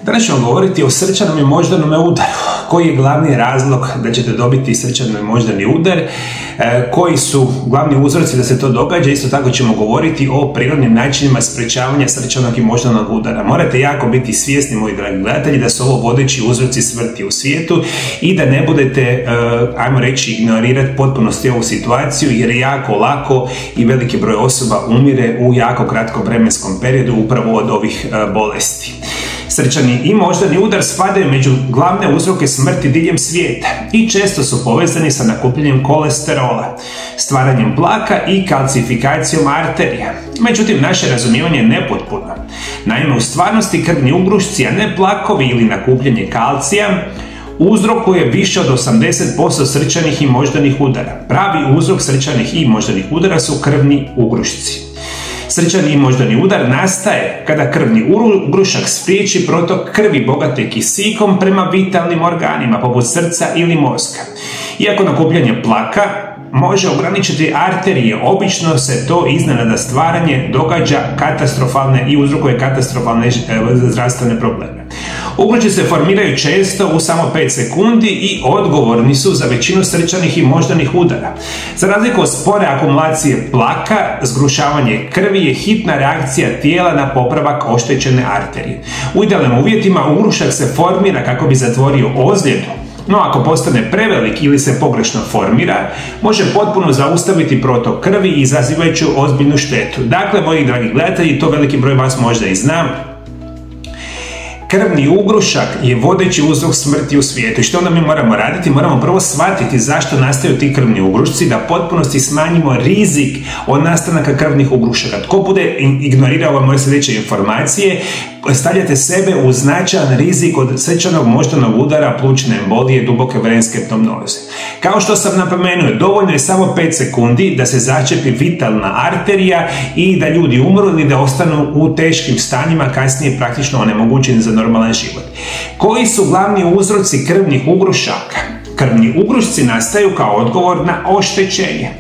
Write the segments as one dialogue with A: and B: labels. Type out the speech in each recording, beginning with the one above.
A: Danas ćemo govoriti o srčanom i moždanom udaru. Koji je glavni razlog da ćete dobiti srčani i moždani udar? Koji su glavni uzroci da se to događa? Isto tako ćemo govoriti o prirodnim načinima sprečavanja srčanog i moždanog udara. Morate jako biti svjesni, moji dragi gledatelji, da su ovo vodeći uzroci smrti u svijetu i da ne budete, ajmo reći, ignorirati potpunosti ovu situaciju, jer je jako lako i veliki broj osoba umire u jako kratkom vremenskom periodu upravo od ovih bolesti. Srčani i moždani udar spadaju među glavne uzroke smrti diljem svijeta i često su povezani sa nakupljanjem kolesterola, stvaranjem plaka i kalcifikacijom arterija. Međutim, naše razumijevanje je nepotpuno. Naime, u stvarnosti krvni ugrušci, a ne plakovi ili nakupljanje kalcija, uzrokuje više od 80% srčanih i moždanih udara. Pravi uzrok srčanih i moždanih udara su krvni ugrušci. Srčani i moždani udar nastaje kada krvni ugrušak spriječi protok krvi bogate kisikom prema vitalnim organima poput srca ili mozga. Iako nakupljanje plaka može ograničiti arterije, obično se to iznenada stvaranje događa katastrofalne i uzrokuje katastrofalne zdravstvene probleme. Ugrušci se formiraju često u samo 5 sekundi i odgovorni su za većinu srčanih i moždanih udara. Za razliku od spore akumulacije plaka, zgrušavanje krvi je hitna reakcija tijela na popravak oštećene arterije. U idealnim uvjetima ugrušak se formira kako bi zatvorio ozljedu, no ako postane prevelik ili se pogrešno formira, može potpuno zaustaviti protok krvi izazivajući ozbiljnu štetu. Dakle, moji dragi gledatelji, to veliki broj vas možda i zna, krvni ugrušak je vodeći uzrok smrti u svijetu. I što onda mi moramo raditi? Moramo prvo shvatiti zašto nastaju ti krvni ugrušci, da potpunosti smanjimo rizik od nastanaka krvnih ugrušaka. Tko bude ignorirao ove moje sljedeće informacije, stavljate sebe u značajan rizik od srčanog, moždanog udara, plućne embolije, duboke venske pneumnoze. Kao što sam napomenuo, dovoljno je samo 5 sekundi da se začepi vitalna arterija i da ljudi umru ili da ostanu u teškim stanjima, kasnije praktično onemogućeni za normalan život. Koji su glavni uzroci krvnih ugrušaka? Krvni ugrušci nastaju kao odgovor na oštećenje,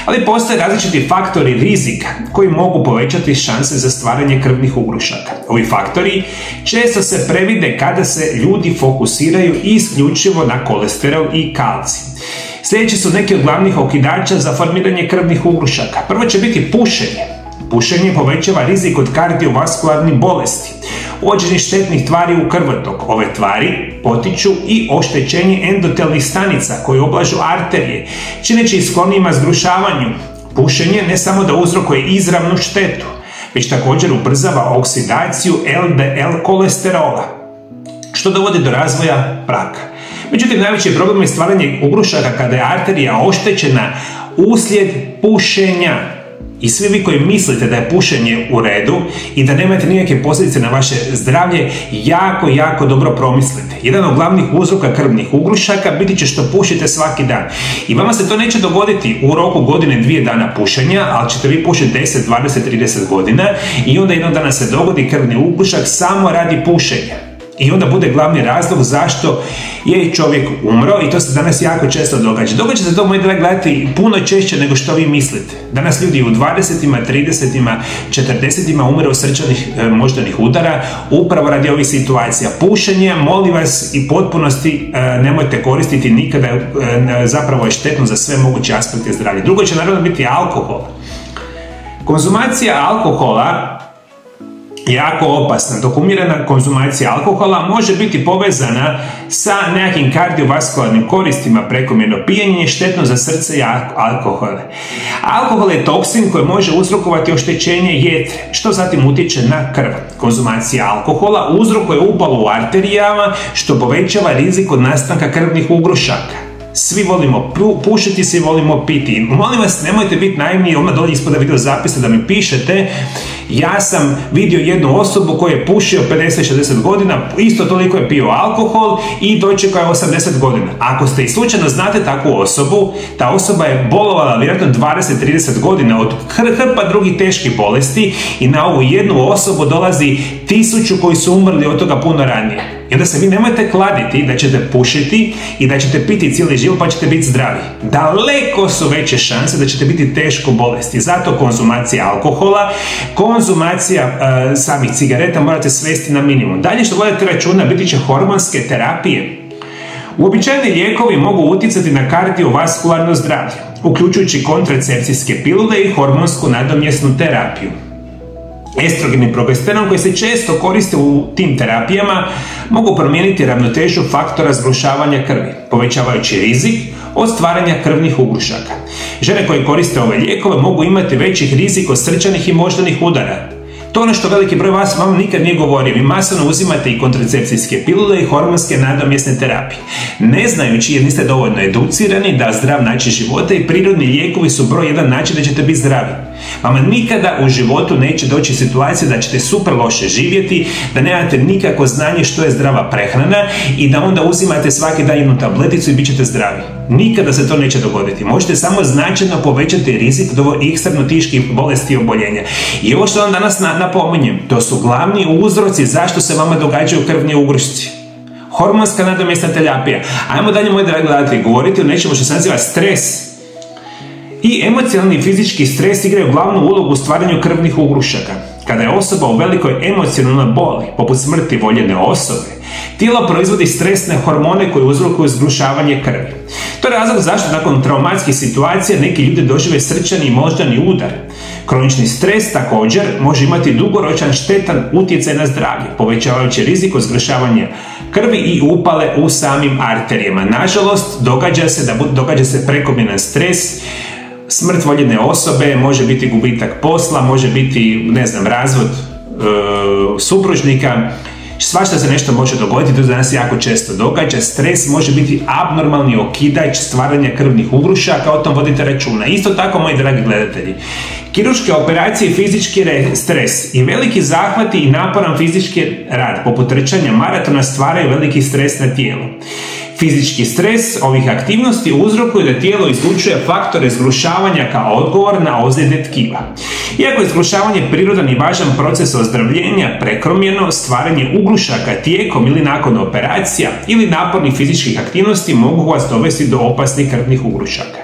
A: ali postoje različiti faktori rizika koji mogu povećati šanse za stvaranje krvnih ugrušaka. Ovi faktori često se previde kada se ljudi fokusiraju isključivo na kolesterol i kalcij. Sljedeći su neki od glavnih okidača za formiranje krvnih ugrušaka. Prvo će biti pušenje. Pušenje povećava rizik od kardiovaskularnih bolesti, uvođenje štetnih tvari u krvotok. Ove tvari potiču i oštećenje endotelnih stanica koje oblažu arterije, čineći ih sklonijima zgrušavanju. Pušenje ne samo da uzrokuje izravnu štetu, već također ubrzava oksidaciju LDL kolesterola, što dovodi do razvoja raka. Međutim, najveći problem je stvaranje ugrušaka kada je arterija oštećena uslijed pušenja. I svi vi koji mislite da je pušenje u redu i da nemate nikakve posljedice na vaše zdravlje, jako dobro promislite. Jedan od glavnih uzroka krvnih ugrušaka biti će što pušite svaki dan. I vama se to neće dogoditi u roku godine, 2 dana pušenja, ali ćete vi pušiti 10, 20, 30 godina i onda jednog dana se dogodi krvni ugrušak samo radi pušenja. I onda bude glavni razlog zašto je čovjek umro, i to se danas jako često događa. Događa se to, moji dragi gledatelji, puno češće nego što vi mislite. Danas ljudi u 20-ima, 30-ima, 40-ima umire od srčanih moždanih udara upravo radi ovih situacija. Pušenje, molim vas, i potpunosti nemojte koristiti nikada, zapravo je štetno za sve moguće aspekte zdravlja. Drugo će naravno biti alkohol. Konzumacija alkohola jako opasna. Dokumentirana konzumacija alkohola može biti povezana sa nekakvim kardiovaskularnim koristima. Prekomjerno pijenje je štetno za srce i alkohole. Alkohol je toksin koji može uzrokovati oštećenje jetre, što zatim utječe na krv. Konzumacija alkohola uzrokuje upalu u arterijama, što povećava rizik od nastanka krvnih ugrušaka. Svi volimo pušiti, svi volimo piti. Molim vas, nemojte biti naivni, odmah dolje ispod video zapisa da mi pišete. Ja sam vidio jednu osobu koja je pušio 50-60 godina, isto toliko je pio alkohol i dočekao je 80 godina. Ako ste i slučajno znate takvu osobu, ta osoba je bolovala vjerojatno 20-30 godina od hrpa drugih teških bolesti i na ovu jednu osobu dolazi 1000 koji su umrli od toga puno ranije. I onda se vi nemojte kladiti da ćete pušiti i da ćete piti cijeli život pa ćete biti zdravi. Daleko su veće šanse da ćete biti teško bolesti. Zato konzumacija alkohola, konzumacija samih cigareta morate svesti na minimum. Dalje što vodite računa biti će hormonske terapije. Uobičajeni lijekovi mogu utjecati na kardiovaskularno zdravlje, uključujući kontracepcijske pilule i hormonsku nadomjesnu terapiju. Estrogen i progesteron koji se često koriste u tim terapijama mogu promijeniti ravnotežu faktora zgrušavanja krvi, povećavajući rizik od stvaranja krvnih ugrušaka. Žene koje koriste ove lijekove mogu imati veći rizik od srčanih i moždanih udara. To je ono što veliki broj vas vam nikad nije govorio. Vi masovno uzimate i kontracepcijske pilule i hormonske nadomjesne terapije, ne znajući jer niste dovoljno educirani da zdrav način života i prirodni lijekovi su broj jedan način da ćete biti zdravi. Vama nikada u životu neće doći situacija da ćete super loše živjeti, da nemate nikakvo znanje što je zdrava prehrana i da onda uzimate svaki dan jednu tableticu i bit ćete zdravi. Nikada se to neće dogoditi. Možete samo značajno povećati rizik do ekstremno teških bolesti i oboljenja. I ovo što vam danas napominjem, to su glavni uzroci zašto se vama događaju krvni ugrušci. Hormonska nadomjesna terapija. Ajmo dalje, moji dragi gledatelji, govoriti o nečemu što se naziva stres. I emocionalni i fizički stres igraju glavnu ulogu u stvaranju krvnih ugrušaka. Kada je osoba u velikoj emocionalnoj boli, poput smrti voljene osobe, tijelo proizvodi stresne hormone koje uzrokuju zgrušavanje krvi. To je razlog zašto nakon traumatskih situacija neki ljudi dožive srčani i moždani udar. Kronični stres također može imati dugoročan štetan utjecaj na zdravlje, povećavajući rizik od zgrušavanja krvi i upale u samim arterijama. Nažalost, događa se prekomjeran stres, smrt voljene osobe, može biti gubitak posla, može biti, razvod supružnika, svašta se nešto može dogoditi, to se danas jako često događa. Stres može biti abnormalni okidač stvaranja krvnih ugrušaka, o tom vodite računa. Isto tako, moji dragi gledatelji, kirurške operacije, fizički stres i veliki zahvati i naporan fizički rad, poput trčanja maratona, stvaraju veliki stres na tijelo. Fizički stres ovih aktivnosti uzrokuje da tijelo izlučuje faktore zgrušavanja kao odgovor na ozljede tkiva. Iako je zgrušavanje prirodan i važan proces ozdravljenja, prekomjerno stvaranje ugrušaka tijekom ili nakon operacija ili napornih fizičkih aktivnosti mogu vas dovesti do opasnih krvnih ugrušaka.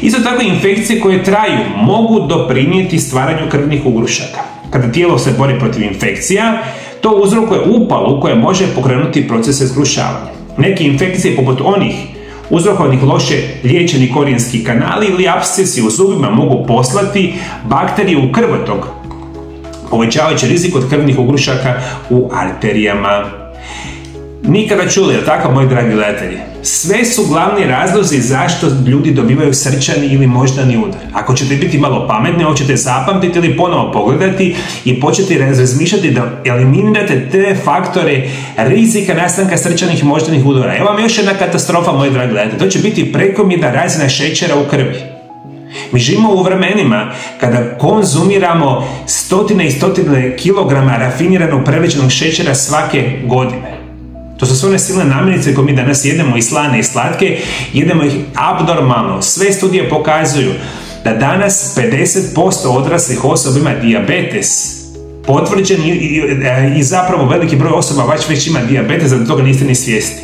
A: Isto tako, infekcije koje traju mogu doprinijeti stvaranju krvnih ugrušaka. Kada tijelo se bori protiv infekcija, to uzrokuje upalu koja može pokrenuti procese zgrušavanja. Neke infekcije, poput onih uzrokovanih loše liječeni korijenski kanali ili apsesi u zubima, mogu poslati bakterije u krvotok, povećavajući rizik od krvnih ugrušaka u arterijama. Nikada čuli, jel tako, moji dragi gledatelji? Sve su glavni razlozi zašto ljudi dobivaju srčani ili moždani udar. Ako ćete biti malo pametni, ovo ćete zapamtiti ili ponovo pogledati i početi razmišljati da eliminirate te faktore rizika nastanka srčanih i moždanih udara. Evo vam još jedna katastrofa, moji dragi gledatelji. To će biti prekomjerna razina šećera u krvi. Mi živimo u vremenima kada konzumiramo stotine i stotine kilograma rafiniranog prerađenog šećera svake godine. To su sve one silne namirnice koje mi danas jedemo, i slane i slatke, jedemo ih abnormalno. Sve studije pokazuju da danas 50% odraslih osoba ima dijabetes potvrđen i zapravo veliki broj osoba već ima dijabetes, da do toga niste ni svjesni.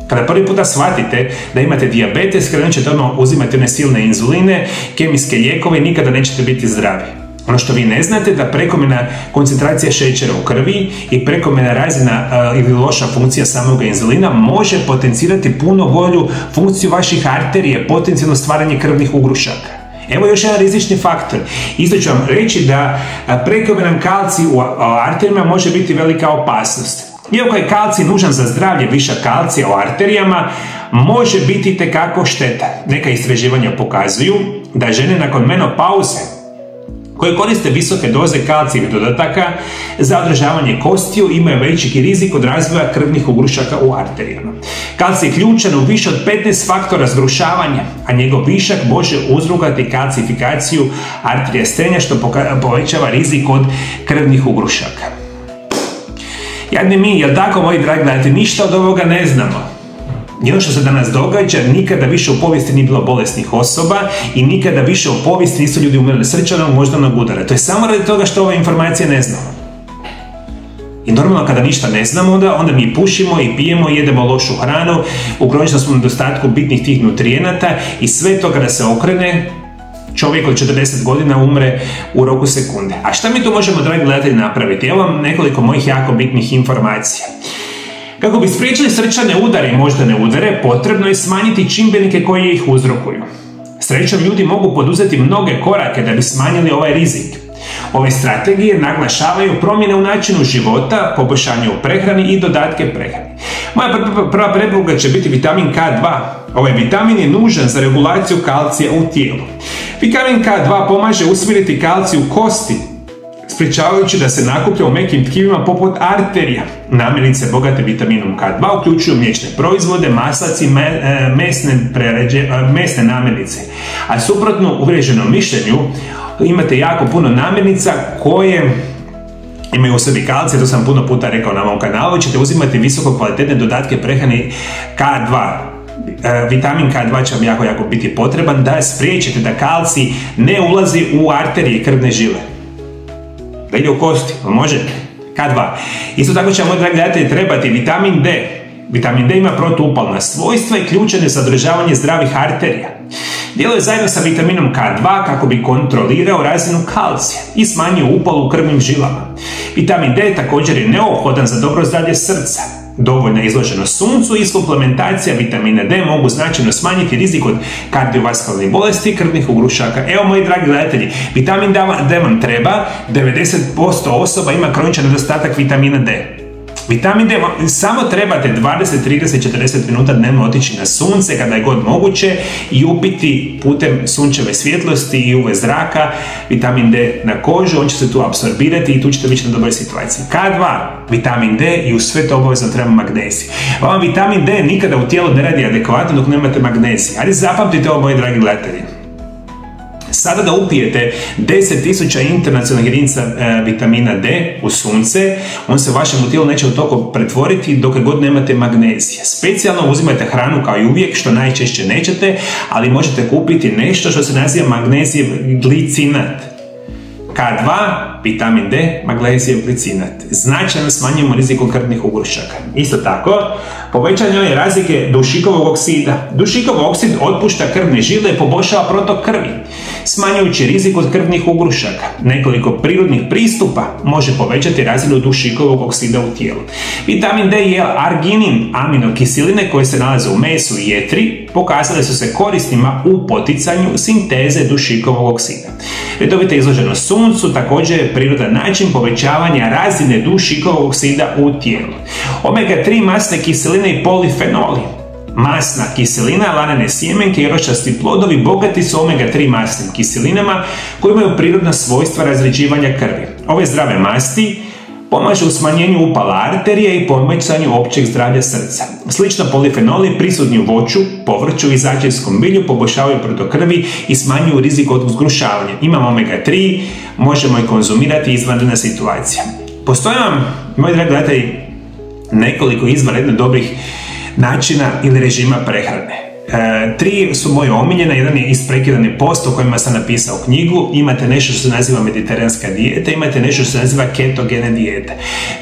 A: Kada prvi puta shvatite da imate dijabetes, krenut ćete uzimati one silne inzuline, kemijske lijekove i nikada nećete biti zdravi. Ono što vi ne znate da prekomjerna koncentracija šećera u krvi i prekomjerna razina ili loša funkcija samog inzulina može potencirati puno bolju funkciju vaših arterija, potencijalno stvaranje krvnih ugrušaka. Evo još jedan rizični faktor. Isto ću vam reći da prekomjeran kalcij u arterijama može biti velika opasnost. Iako je kalcij nužan za zdravlje, višak kalcija u arterijama može biti itekako šteta. Neka istraživanja pokazuju da žene nakon menopauze koje koriste visoke doze kalcijevih dodataka za održavanje kostiju imaju veći rizik od razvoja krvnih ugrušaka u arterijama. Kalcij je ključan u više od 15 faktora zgrušavanja, a njegov višak može uzrokovati kalcifikaciju arterija strenja, što povećava rizik od krvnih ugrušaka. Jadni mi, jel tako, moji dragi gledatelji, ništa od ovoga ne znamo. I ono što se danas događa, nikada više u povijesti nije bilo bolesnih osoba i nikada više u povijesti nisu ljudi umrli srčanog moždanog udara. To je samo radi toga što ove informacije ne znamo. I normalno kada ništa ne znamo, onda mi pušimo i pijemo i jedemo lošu hranu, u kroničnom smo nedostatku bitnih tih nutrijenata i sve to kada se okrene, čovjek od 40 godina umre u roku sekunde. A šta mi tu možemo, dragi gledatelji, napraviti? Evo vam nekoliko mojih jako bitnih informacija. Kako bi spriječili srčane udare i moždane udare, potrebno je smanjiti čimbenike koji ih uzrokuju. Srećom, ljudi mogu poduzeti mnoge korake da bi smanjili ovaj rizik. Ove strategije naglašavaju promjene u načinu života, poboljšanje u prehrani i dodatke prehrani. Moja prva preporuka će biti vitamin K2. Ovaj vitamin je nužan za regulaciju kalcija u tijelu. Vitamin K2 pomaže usmjeriti kalcij u kosti, sprječavajući da se nakuplja u mekim tkivima poput arterija. Namirnice bogate vitaminom K2 uključuju mliječne proizvode, maslac i mesne namirnice. A suprotno uvriježenom mišljenju, imate jako puno namirnica koje imaju u sebi kalcije, to sam puno puta rekao na ovom kanalu, ćete uzimati visoko kvalitetne dodatke prehrane K2. Vitamin K2 će vam jako biti potreban da spriječite da kalcij ne ulazi u arterije i krvne žile. Da ide u kosti, može? K2. Isto tako će vam, dragi gledatelji, trebati vitamin D. Vitamin D ima protuupalna svojstva i ključan je za održavanje zdravih arterija. Djeluje zajedno sa vitaminom K2 kako bi kontrolirao razinu kalcija i smanjio upal u krvnim žilama. Vitamin D također je neophodan za dobro zdravlje srca. Dovoljna izloženost suncu i suplementacija vitamina D mogu značajno smanjiti rizik od kardiovaskularnih bolesti i krvnih ugrušaka. Evo, moji dragi gledatelji, vitamin D vam treba, 90% osoba ima kroničan nedostatak vitamina D. Vitamin D, samo trebate 20, 30, 40 minuta dnevno otići na sunce kada je god moguće i upiti putem sunčeve svjetlosti i UV zraka vitamin D na kožu, on će se tu apsorbirati i tu ćete biti na dobroj situaciji. K2, vitamin D i uz sve to obavezno treba magnezij. Vam vitamin D nikada u tijelu ne radi adekvatno dok nemate magnezij. Ali zapamtite ovo, moji dragi gledatelji. Sada da upijete 10.000 internacionalnih jedinica vitamina D u sunce, on se u vašem tijelu neće u toliko pretvoriti dok god nemate magnezija. Specijalno uzimajte hranu kao i uvijek, što najčešće nećete, ali možete kupiti nešto što se naziva magnezijev glicinat. K2, vitamin D, magnezijev glicinat. Značajno smanjujemo rizik od krvnih ugrušaka. Isto tako, povećanje je razlike dušikovog oksida. Dušikov oksid otpušta krvne žile i poboljšava protok krvi, smanjujući rizik od krvnih ugrušaka. Nekoliko prirodnih pristupa može povećati razinu dušikovog oksida u tijelu. Vitamin D i L-arginin, aminokiseline koje se nalaze u mesu i jetri, pokazale su se korisnima u poticanju sinteze dušikovog oksida. Redovita izloženost suncu također je prirodan način povećavanja razine dušikovog oksida u tijelu. Omega-3 masne kiseline i polifenoli. Masna kiselina, lanene sjemenke i roščasti plodovi bogati su omega-3 masnim kiselinama koji imaju prirodna svojstva razređivanja krvi. Ove zdrave masti pomažu u smanjenju upala arterije i povećanju općeg zdravlja srca. Slično, polifenoli prisutni u voću, povrću i začinskom bilju poboljšavaju protok krvi i smanjuju rizik od zgrušavanja. Imamo omega-3, možemo ih konzumirati izvanredna situacija. Postoje vam, moji dragi gledatelji, nekoliko izvanredno dobrih načina ili režima prehrane. 3 su moje omiljene, jedan je Isprekidani post o kojima sam napisao knjigu, imate nešto što se naziva mediteranska dijeta, imate nešto što se naziva ketogene dijete.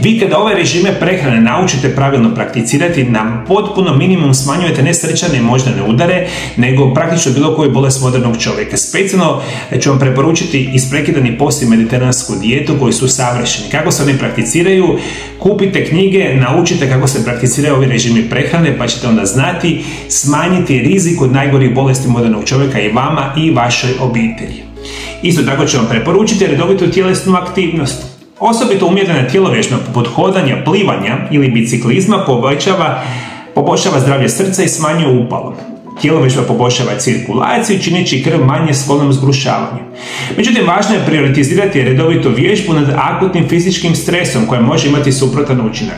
A: Vi kada ove režime prehrane naučite pravilno prakticirati, na potpuno minimum smanjujete ne srčane i moždane udare, nego praktično bilo koju bolest modernog čovjeka. Specijalno ću vam preporučiti Isprekidani post i mediteransku dijetu koji su savršeni. Kako se oni prakticiraju, kupite knjige, naučite kako se prakticiraju ovi režimi prehrane, pa ćete onda znati smanjiti rizik od najgorih bolesti modernog čovjeka i vama i vašoj obitelji. Isto tako ću vam preporučiti redovitu tjelesnu aktivnost. Osobito umjerena tjelovježba poput hodanja, plivanja ili biciklizma poboljšava zdravlje srca i smanjuje upal. Tjelovježba poboljšava cirkulaciju, čineći krv manje sklonom zgrušavanju. Međutim, važno je prioritizirati redovitu vježbu nad akutnim fizičkim stresom koja može imati suprotan učinak.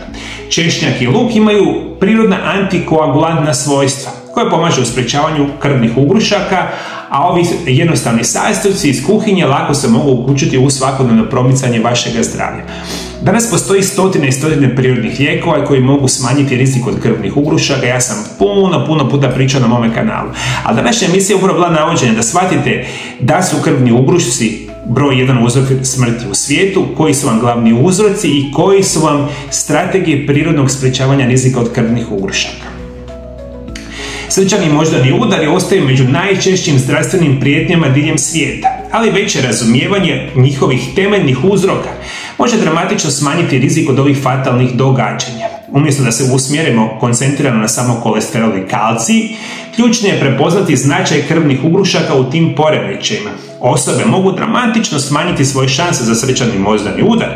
A: Češnjak i luk imaju prirodna antikoagulantna svojstva koje pomaže u sprječavanju krvnih ugrušaka, a ovi jednostavni sastojci iz kuhinje lako se mogu uključiti u svakodnevno promicanje vašega zdravlja. Danas postoji stotine i stotine prirodnih lijekova koji mogu smanjiti rizik od krvnih ugrušaka. Ja sam puno puta pričao na mome kanalu. Ali današnja emisija je upravo bila navođenja da shvatite da su krvni ugrušci broj 1 uzrok smrti u svijetu, koji su vam glavni uzroci i koji su vam strategije prirodnog sprečavanja rizika od krvnih ugrušaka. Srčani moždani udari ostaju među najčešćim zdravstvenim prijetnjama diljem svijeta, ali veće razumijevanje njihovih temeljnih uzroka može dramatično smanjiti rizik od ovih fatalnih događanja. Umjesto da se usmjerimo koncentrirano na samo kolesterol i kalcij, ključno je prepoznati značaj krvnih ugrušaka u tim poremećajima. Osobe mogu dramatično smanjiti svoje šanse za srčani moždani udar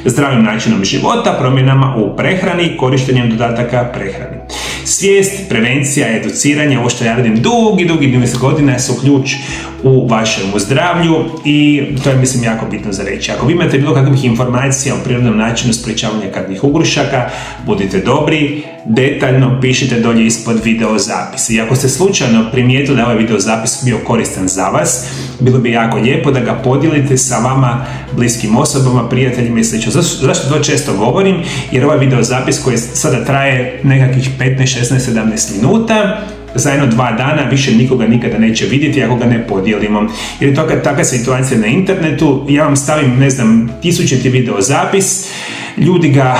A: zdravim načinom života, promjenama u prehrani i korištenjem dodataka prehrani. Svijest, prevencija, educiranje, ovo što ja radim dugi niz godina su ključ u vašem zdravlju i to je, mislim, jako bitno za reći. Ako vi imate bilo kakvih informacija o prirodnom načinu sprečavanja krvnih ugrušaka, budite dobri, detaljno pišite dolje ispod video zapisa. I ako ste slučajno primijetili da je ovaj video zapis bio koristan za vas, bilo bi jako lijepo da ga podijelite sa vama bliskim osobama, prijateljima i sl. Zašto to često govorim? Jer ovaj video zapis koji sada traje nekakvih 15, 16, 17 minuta, za jedno 2 dana više nikoga nikada neće vidjeti ako ga ne podijelimo. Jer je to takva situacija na internetu, ja vam stavim, ne znam, 1000 video zapis, ljudi ga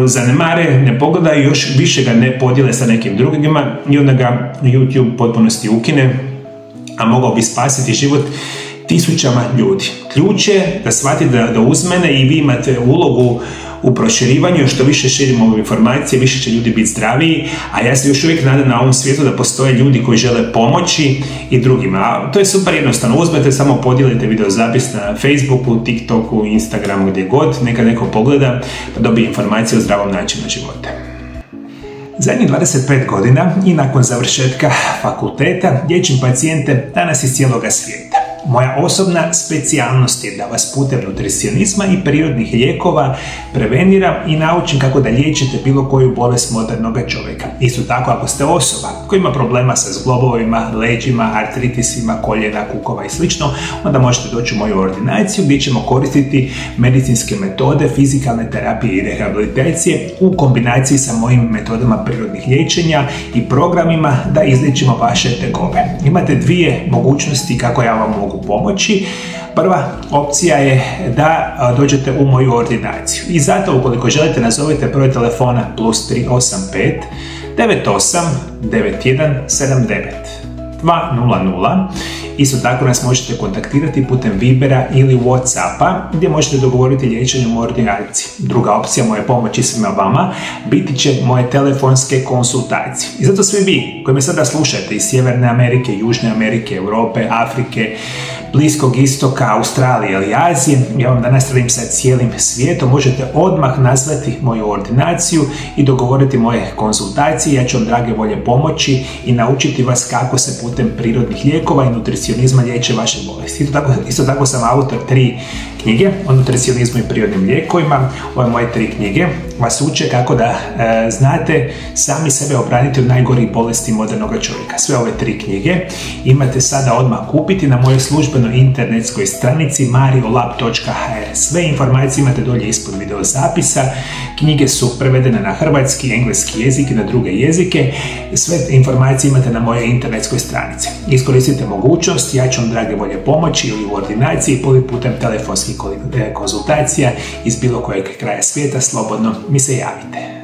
A: zanemare, ne pogledaju, još više ga ne podijele sa nekim drugima i onda ga YouTube potpunosti ukine, a mogao bi spasiti život tisućama ljudi. Ključ je da shvatite da uz mene i vi imate ulogu u proširivanju, što više širimo ove informacije, više će ljudi biti zdraviji, a ja se još uvijek nadam na ovom svijetu da postoje ljudi koji žele pomoći i drugima. A to je super jednostavno, uzmete, samo podijelite video zapis na Facebooku, TikToku, Instagramu, gdje god, neka neko pogleda pa dobije informacije o zdravom načinu života. Zadnjih 25 godina i nakon završetka fakulteta liječim pacijente danas iz cijeloga svijeta. Moja osobna specijalnost je da vas putem nutricionizma i prirodnih lijekova preveniram i naučim kako da liječite bilo koju bolest modernog čovjeka. Isto tako, ako ste osoba koja ima problema sa zglobovima, leđima, artritisima, koljena, kukova i sl., onda možete doći u moju ordinaciju gdje ćemo koristiti medicinske metode, fizikalne terapije i rehabilitacije u kombinaciji sa mojim metodama prirodnih liječenja i programima da izliječimo vaše tegobe. Imate dvije mogućnosti kako ja vam mogu pomoći. Prva opcija je da dođete u moju ordinaciju i zato, ukoliko želite, nazovite broj telefona +385 98 91 79 200. Isto tako nas možete kontaktirati putem Vibera ili Whatsappa gdje možete dogovoriti liječenje u ordinaciji. Druga opcija moje pomoći svima vama biti će moje telefonske konsultacije. I zato svi vi koji me sada slušate iz Sjeverne Amerike, Južne Amerike, Europe, Afrike, Bliskog istoka, Australije ili Azije, ja vam danas radim sa cijelim svijetom, možete odmah nazvati moju ordinaciju i dogovoriti moje konsultacije. Ja ću vam, drage volje, pomoći i naučiti vas kako se putem prirodnih lijekova i nutricionizma liječe vaše bolesti. Isto tako sam autor 3 knjige o nutricionizmu i prirodnim lijekovima. Ove moje 3 knjige vas uče kako da znate sami sebe obraniti od najgorih bolesti modernog čovjeka. Sve ove 3 knjige imate sada odmah kupiti na mojoj službenoj internetskoj stranici mariolab.hr. Sve informacije imate dolje ispod video zapisa. Knjige su prevedene na hrvatski, engleski jezik i na druge jezike. Sve informacije imate na mojoj internetskoj stranici. Iskoristite mogućnost, ja ću vam, drage volje, pomoći ili u ordinaciji ili putem telefonskih konzultacija iz bilo kojeg kraja svijeta, slobodno mi se javite.